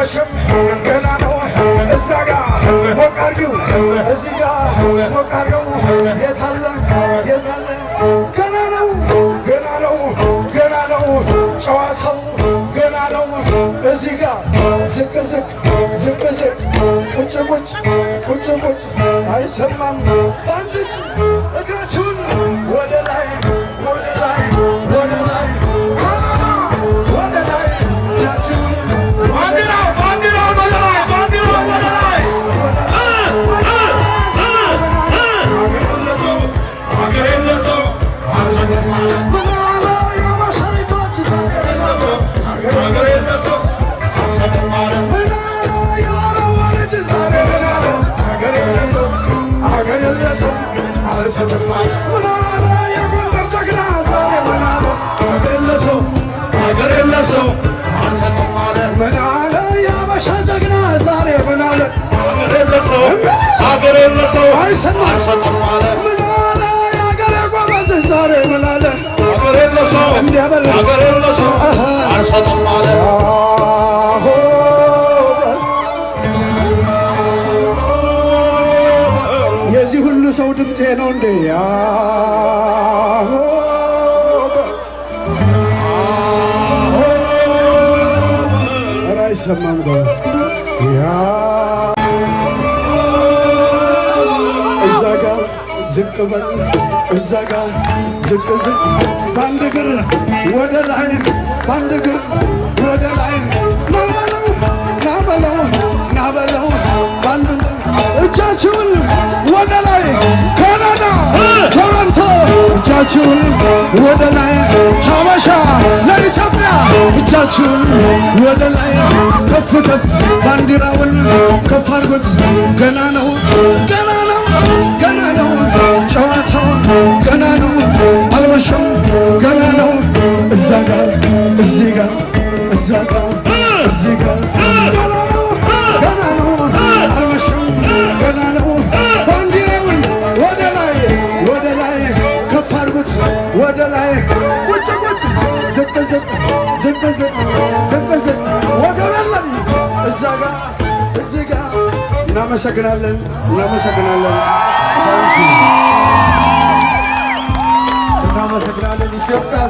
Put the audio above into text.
አልመሸም ገና ነው እዛ ጋ ሞቅ አድርጊው እዚህ ጋ ሞቅ አድርገው የታለ ገና ነው ገና ነው ገና ነው ጨዋታው ገና ነው እዚህ ጋ ዝቅ ዝቅ ዝቅ ዝቅ ቁጭ ቁጭ ቁጭ ቁጭ አይሰማም በአንድ እጅ እግራችሁን ወደ ላይ ወደ ላይ ወደ ላይ ወደ ላይ እጃችሁን ባንዲራው ባንዲራው ወደ ላይ ባንዲራው ወደ ላይ ሀገር የለሰው ሀገር የለሰው ሀገር የለሰው አንሰጥም አለ ምን አለ የአበሻ ጀግና ዛሬ ምን አለ ሀገር የለሰው አንሰጥም አለ ምን አለ የሀገር ጎበዝ ዛሬ ምን አለ ሀገር የለሰው አንሰጥም አለ የዚህ ሁሉ ሰው ድምፄ ነው እንዴ አይሰማም እዛ ጋ ዝቅ በል እዛ ጋ ዝቅ ዝቅ በአንድ እግር ወደ ላይ በአንድ እግር ወደ ላይ ናበለው ናበለው ናበለው በአንድ እጃችሁን ወደ ላይ ካናዳ ቶሮንቶ እጃችሁን ወደ ላይ ሀበሻ ለኢትዮጵያ እጃችሁን ወደ ላይ ከፍ ከፍ ባንዲራውን ከፍ አድርጉት ገና ነው ገና ነው ገና ነው ጨዋታው ገና ነው አልመሸም ገና ነው እዛ ጋር እዚህ ጋር እዛ ጋር እዚህ ጋር ገና ነው ገና ነው አልመሸም ገና ነው ባንዲራውን ወደ ላይ ከፍ አድርጉት ወደ ላይ ቁጭ ቁጭ ዝቅ ዝቅ ዝቅ ዝቅ ዝቅ ዝቅ ወገብ የለም እዛ ጋር እዚህ ጋር እናመሰግናለን እናመሰግናለን ኢትዮጵያ